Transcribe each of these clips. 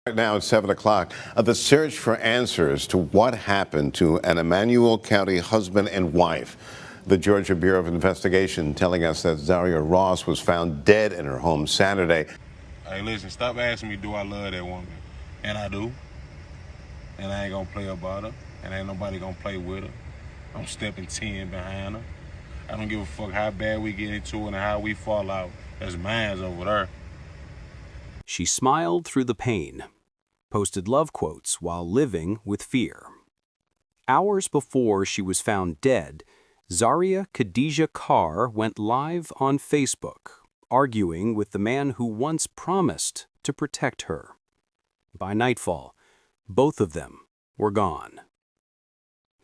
Right now it's 7 o'clock. The search for answers to what happened to an Emmanuel County husband and wife. The Georgia Bureau of Investigation telling us that Zaria Ross was found dead in her home Saturday. Hey, listen, stop asking me, do I love that woman? And I do. And I ain't gonna play about her. And ain't nobody gonna play with her. I'm stepping 10 behind her. I don't give a fuck how bad we get into it and how we fall out. That's mine's over there. She smiled through the pain, posted love quotes while living with fear. Hours before she was found dead, Zaria Khadejah Carr went live on Facebook, arguing with the man who once promised to protect her. By nightfall, both of them were gone.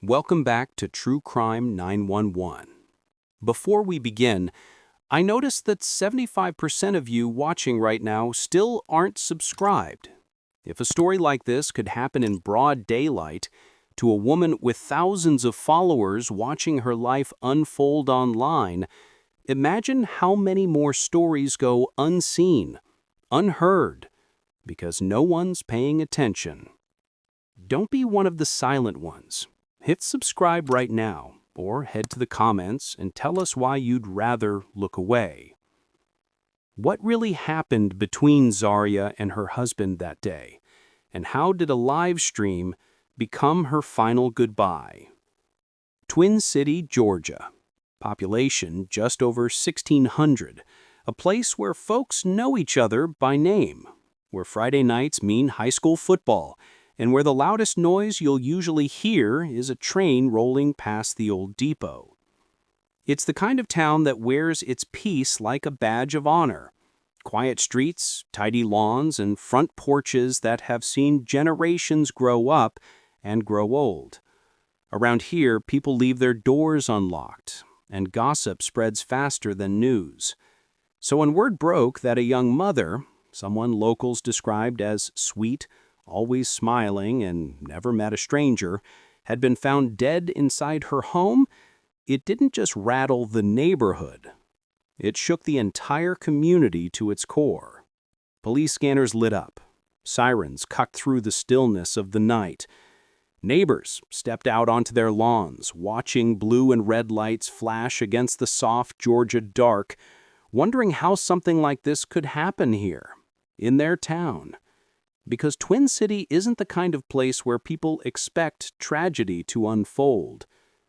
Welcome back to True Crime 911. Before we begin, I noticed that 75% of you watching right now still aren't subscribed. If a story like this could happen in broad daylight to a woman with thousands of followers watching her life unfold online, imagine how many more stories go unseen, unheard, because no one's paying attention. Don't be one of the silent ones. Hit subscribe right now, or head to the comments and tell us why you'd rather look away. What really happened between Zaria and her husband that day? And how did a live stream become her final goodbye? Twin City, Georgia. Population just over 1,600. A place where folks know each other by name. Where Friday nights mean high school football. And where the loudest noise you'll usually hear is a train rolling past the old depot. It's the kind of town that wears its peace like a badge of honor. Quiet streets, tidy lawns, and front porches that have seen generations grow up and grow old. Around here, people leave their doors unlocked, and gossip spreads faster than news. So when word broke that a young mother, someone locals described as sweet, always smiling and never met a stranger, had been found dead inside her home, it didn't just rattle the neighborhood. It shook the entire community to its core. Police scanners lit up. Sirens cut through the stillness of the night. Neighbors stepped out onto their lawns, watching blue and red lights flash against the soft Georgia dark, wondering how something like this could happen here, in their town. Because Twin City isn't the kind of place where people expect tragedy to unfold,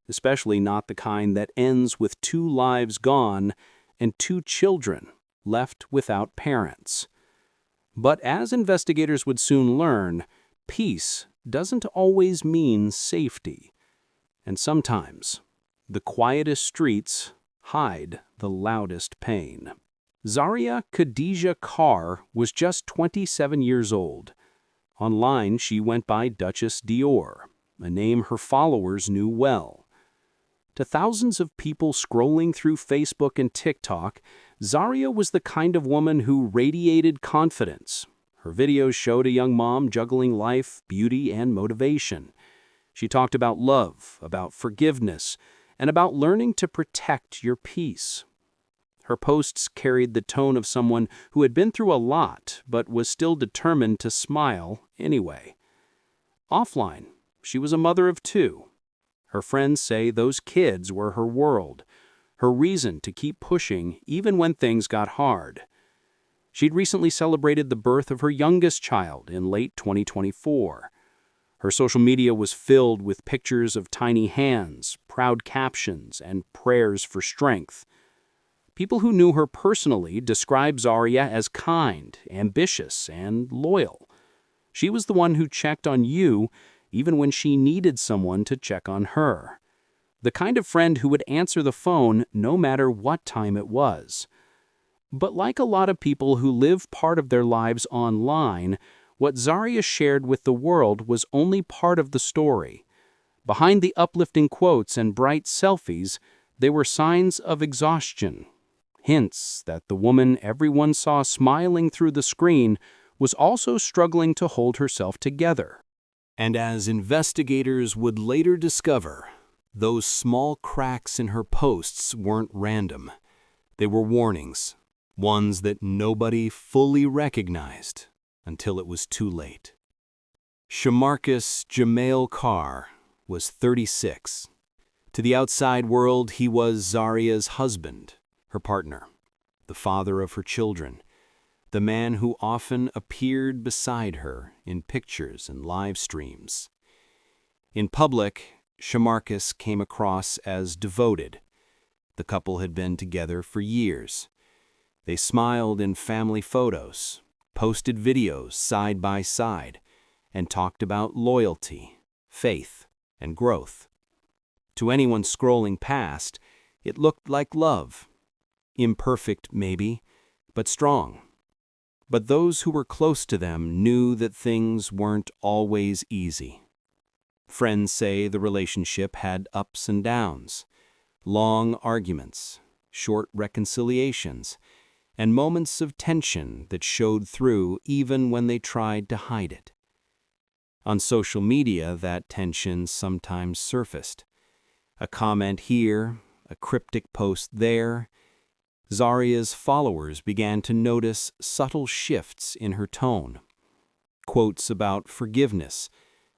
especially not the kind that ends with 2 lives gone and 2 children left without parents. But as investigators would soon learn, peace doesn't always mean safety. And sometimes, the quietest streets hide the loudest pain. Zaria Khadejah Carr was just 27 years old. Online, she went by Duchess Dior, a name her followers knew well. To thousands of people scrolling through Facebook and TikTok, Zaria was the kind of woman who radiated confidence. Her videos showed a young mom juggling life, beauty, and motivation. She talked about love, about forgiveness, and about learning to protect your peace. Her posts carried the tone of someone who had been through a lot but was still determined to smile anyway. Offline, she was a mother of 2. Her friends say those kids were her world, her reason to keep pushing even when things got hard. She'd recently celebrated the birth of her youngest child in late 2024. Her social media was filled with pictures of tiny hands, proud captions, and prayers for strength. People who knew her personally described Zaria as kind, ambitious, and loyal. She was the one who checked on you even when she needed someone to check on her. The kind of friend who would answer the phone no matter what time it was. But like a lot of people who live part of their lives online, what Zaria shared with the world was only part of the story. Behind the uplifting quotes and bright selfies, there were signs of exhaustion. Hints that the woman everyone saw smiling through the screen was also struggling to hold herself together. And as investigators would later discover, those small cracks in her posts weren't random. They were warnings, ones that nobody fully recognized until it was too late. Shamarcus Carr was 36. To the outside world, he was Zaria's husband, her partner, the father of her children, the man who often appeared beside her in pictures and live streams. In public, Shamarcus came across as devoted. The couple had been together for years. They smiled in family photos, posted videos side by side, and talked about loyalty, faith, and growth. To anyone scrolling past, it looked like love. Imperfect, maybe, but strong. But those who were close to them knew that things weren't always easy. Friends say the relationship had ups and downs, long arguments, short reconciliations, and moments of tension that showed through even when they tried to hide it. On social media, that tension sometimes surfaced. A comment here, a cryptic post there. Zaria's followers began to notice subtle shifts in her tone. Quotes about forgiveness,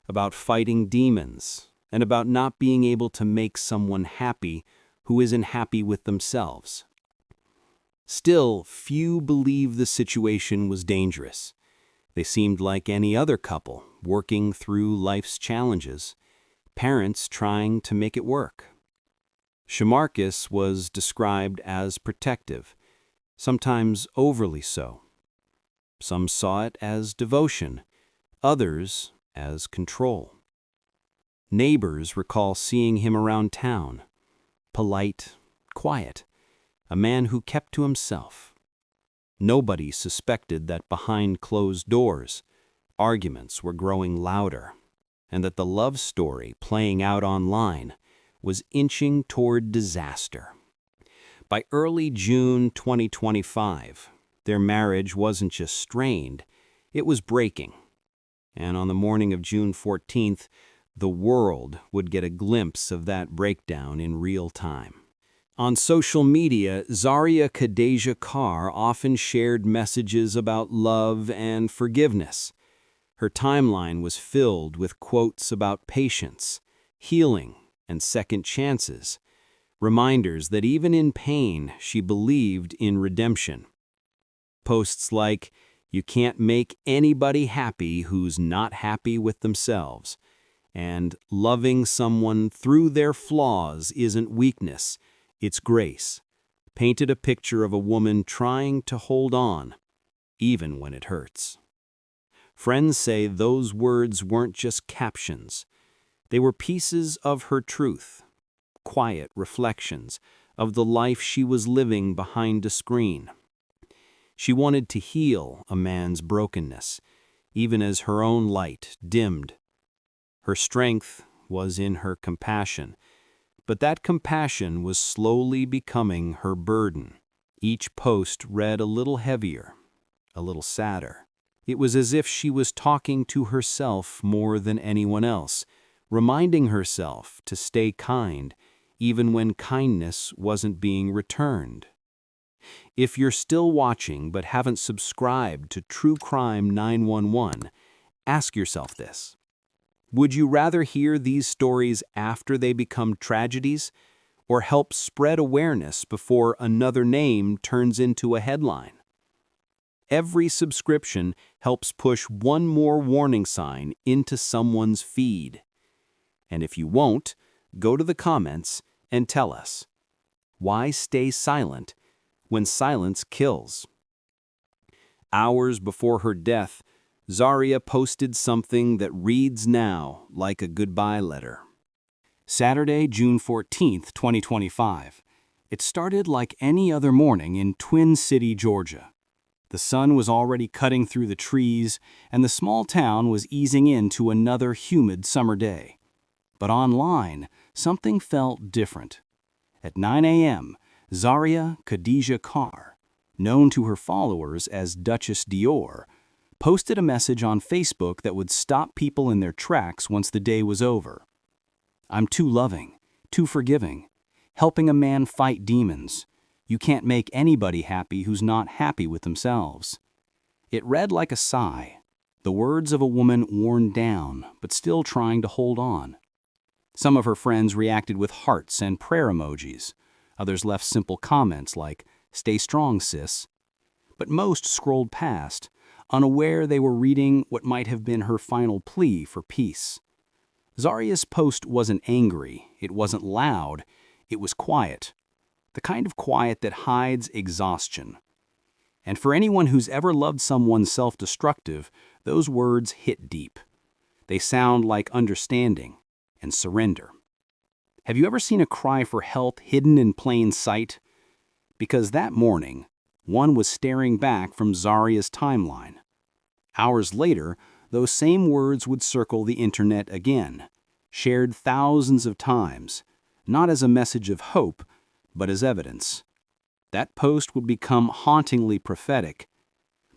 about fighting demons, and about not being able to make someone happy who isn't happy with themselves. Still, few believed the situation was dangerous. They seemed like any other couple, working through life's challenges, parents trying to make it work. Shamarcus was described as protective, sometimes overly so. Some saw it as devotion, others as control. Neighbors recall seeing him around town, polite, quiet, a man who kept to himself. Nobody suspected that behind closed doors, arguments were growing louder, and that the love story playing out online was inching toward disaster. By early June 2025, their marriage wasn't just strained, it was breaking. And on the morning of June 14th, the world would get a glimpse of that breakdown in real time. On social media, Zaria Khadejah Carr often shared messages about love and forgiveness. Her timeline was filled with quotes about patience, healing, and second chances, reminders that even in pain, she believed in redemption. Posts like, "You can't make anybody happy who's not happy with themselves," and "Loving someone through their flaws isn't weakness, it's grace," painted a picture of a woman trying to hold on, even when it hurts. Friends say those words weren't just captions. They were pieces of her truth, quiet reflections of the life she was living behind a screen. She wanted to heal a man's brokenness, even as her own light dimmed. Her strength was in her compassion, but that compassion was slowly becoming her burden. Each post read a little heavier, a little sadder. It was as if she was talking to herself more than anyone else, reminding herself to stay kind, even when kindness wasn't being returned. If you're still watching but haven't subscribed to True Crime 911, ask yourself this. Would you rather hear these stories after they become tragedies, or help spread awareness before another name turns into a headline? Every subscription helps push one more warning sign into someone's feed. And if you won't, go to the comments and tell us, why stay silent when silence kills? Hours before her death, Zaria posted something that reads now like a goodbye letter. Saturday, June 14th, 2025. It started like any other morning in Twin City, Georgia. The sun was already cutting through the trees, and the small town was easing into another humid summer day. But online, something felt different. At 9 a.m., Zaria Khadejah Carr, known to her followers as Duchess Dior, posted a message on Facebook that would stop people in their tracks once the day was over. "I'm too loving, too forgiving, helping a man fight demons. You can't make anybody happy who's not happy with themselves." It read like a sigh, The words of a woman worn down, but still trying to hold on. Some of her friends reacted with hearts and prayer emojis. Others left simple comments like, "Stay strong, sis." But most scrolled past, unaware they were reading what might have been her final plea for peace. Zaria's post wasn't angry, it wasn't loud, it was quiet. The kind of quiet that hides exhaustion. And for anyone who's ever loved someone self-destructive, those words hit deep. They sound like understanding and surrender. Have you ever seen a cry for help hidden in plain sight? Because that morning, one was staring back from Zaria's timeline. Hours later, those same words would circle the internet again, shared thousands of times, not as a message of hope, but as evidence. That post would become hauntingly prophetic.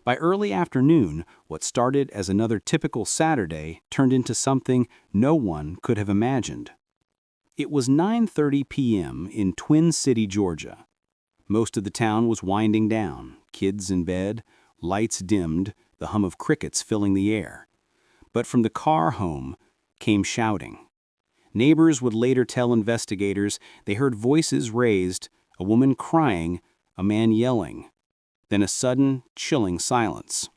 By early afternoon, what started as another typical Saturday turned into something no one could have imagined. It was 9:30 p.m. in Twin City, Georgia. Most of the town was winding down, kids in bed, lights dimmed, the hum of crickets filling the air. But from the Carr home came shouting. Neighbors would later tell investigators they heard voices raised, a woman crying, a man yelling, then a sudden, chilling silence.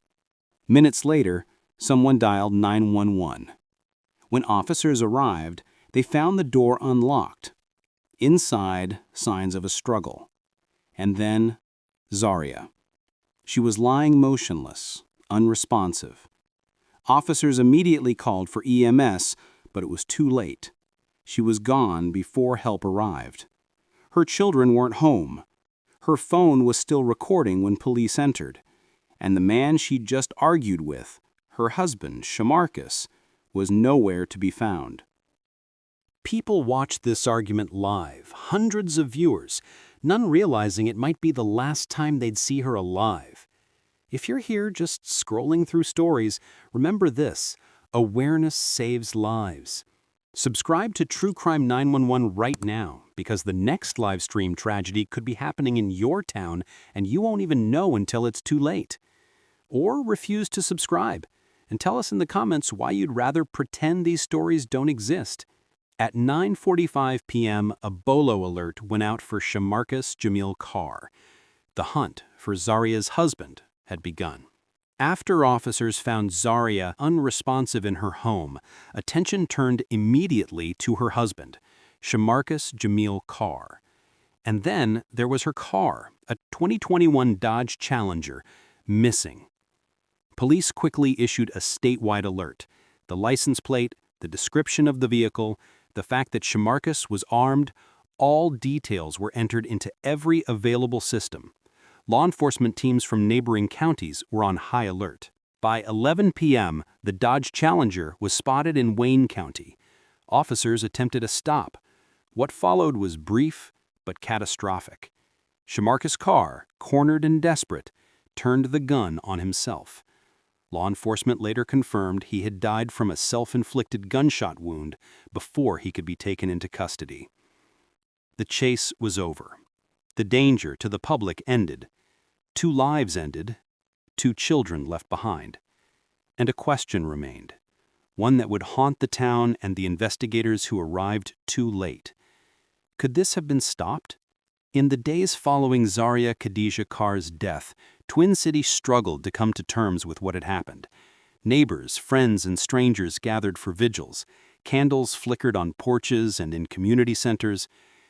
Minutes later, someone dialed 911. When officers arrived, they found the door unlocked. Inside, signs of a struggle. And then, Zaria. She was lying motionless, unresponsive. Officers immediately called for EMS, but it was too late. She was gone before help arrived. Her children weren't home. Her phone was still recording when police entered. And the man she'd just argued with, her husband, Shamarcus, was nowhere to be found. People watched this argument live, hundreds of viewers, none realizing it might be the last time they'd see her alive. If you're here just scrolling through stories, remember this: awareness saves lives. Subscribe to True Crime 911 right now, because the next live stream tragedy could be happening in your town and you won't even know until it's too late. Or refuse to subscribe and tell us in the comments why you'd rather pretend these stories don't exist. At 9:45 p.m., a bolo alert went out for Shamarcus Carr. The hunt for Zaria's husband had begun. After officers found Zaria unresponsive in her home, attention turned immediately to her husband, Shamarcus Carr. And then there was her car, a 2021 Dodge Challenger, missing. Police quickly issued a statewide alert. The license plate, the description of the vehicle, the fact that Shamarcus was armed, all details were entered into every available system. Law enforcement teams from neighboring counties were on high alert. By 11 p.m., the Dodge Challenger was spotted in Wayne County. Officers attempted a stop. What followed was brief but catastrophic. Shamarcus Carr, cornered and desperate, turned the gun on himself. Law enforcement later confirmed he had died from a self-inflicted gunshot wound before he could be taken into custody. The chase was over. The danger to the public ended. 2 lives ended, 2 children left behind. And a question remained, one that would haunt the town and the investigators who arrived too late. Could this have been stopped? In the days following Zaria Khadejah Carr's death, Twin City struggled to come to terms with what had happened. Neighbors, friends, and strangers gathered for vigils. Candles flickered on porches and in community centers.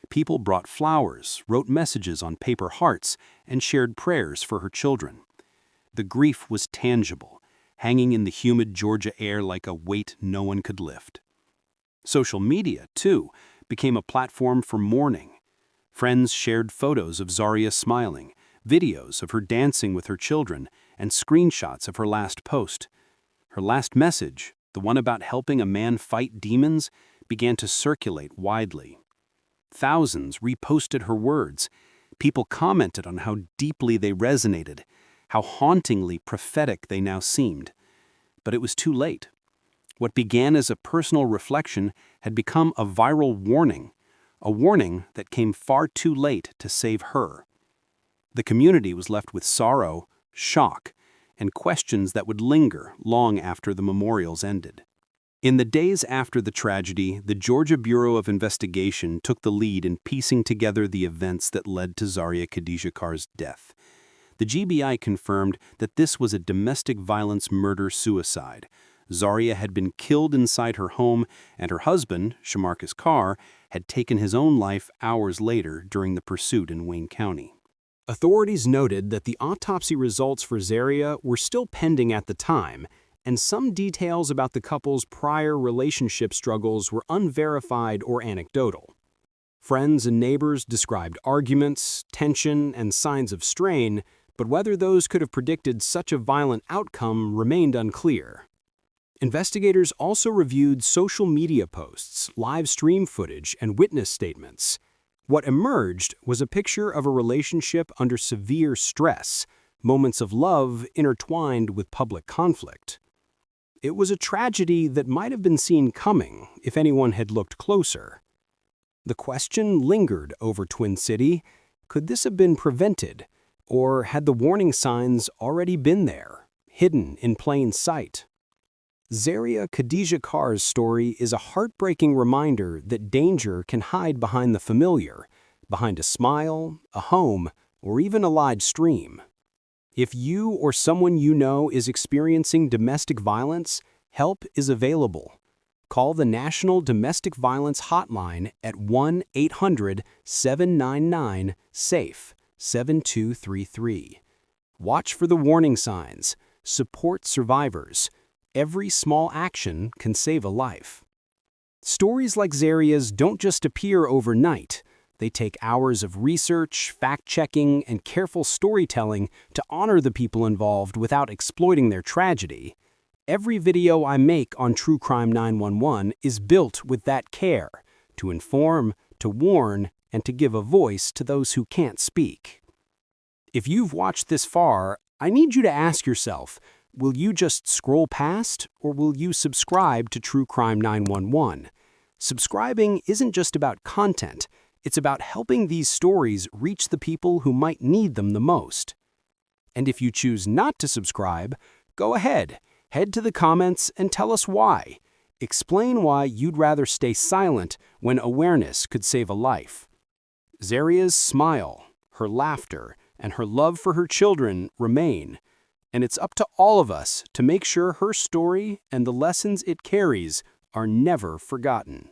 People brought flowers, wrote messages on paper hearts, and shared prayers for her children. The grief was tangible, hanging in the humid Georgia air like a weight no one could lift. Social media, too, became a platform for mourning. Friends shared photos of Zaria smiling, videos of her dancing with her children, and screenshots of her last post. Her last message, the one about helping a man fight demons, began to circulate widely. Thousands reposted her words. People commented on how deeply they resonated, how hauntingly prophetic they now seemed. But it was too late. What began as a personal reflection had become a viral warning, a warning that came far too late to save her. The community was left with sorrow, shock, and questions that would linger long after the memorials ended. In the days after the tragedy, the Georgia Bureau of Investigation took the lead in piecing together the events that led to Zaria Khadejah Carr's death. The GBI confirmed that this was a domestic violence murder-suicide. Zaria had been killed inside her home, and her husband, Shamarcus Carr, had taken his own life hours later during the pursuit in Wayne County. Authorities noted that the autopsy results for Zaria were still pending at the time, and some details about the couple's prior relationship struggles were unverified or anecdotal. Friends and neighbors described arguments, tension, and signs of strain, but whether those could have predicted such a violent outcome remained unclear. Investigators also reviewed social media posts, live stream footage, and witness statements. What emerged was a picture of a relationship under severe stress, moments of love intertwined with public conflict. It was a tragedy that might have been seen coming if anyone had looked closer. The question lingered over Twin City: could this have been prevented, or had the warning signs already been there, hidden in plain sight? Zaria Khadejah Carr's story is a heartbreaking reminder that danger can hide behind the familiar, behind a smile, a home, or even a live stream. If you or someone you know is experiencing domestic violence, help is available. Call the National Domestic Violence Hotline at 1-800-799-SAFE 7233. Watch for the warning signs. Support survivors. Every small action can save a life. Stories like Zaria's don't just appear overnight. They take hours of research, fact-checking, and careful storytelling to honor the people involved without exploiting their tragedy. Every video I make on True Crime 911 is built with that care, to inform, to warn, and to give a voice to those who can't speak. If you've watched this far, I need you to ask yourself, will you just scroll past, or will you subscribe to True Crime 911? Subscribing isn't just about content, it's about helping these stories reach the people who might need them the most. And if you choose not to subscribe, go ahead, head to the comments and tell us why. Explain why you'd rather stay silent when awareness could save a life. Zaria's smile, her laughter, and her love for her children remain. And it's up to all of us to make sure her story and the lessons it carries are never forgotten.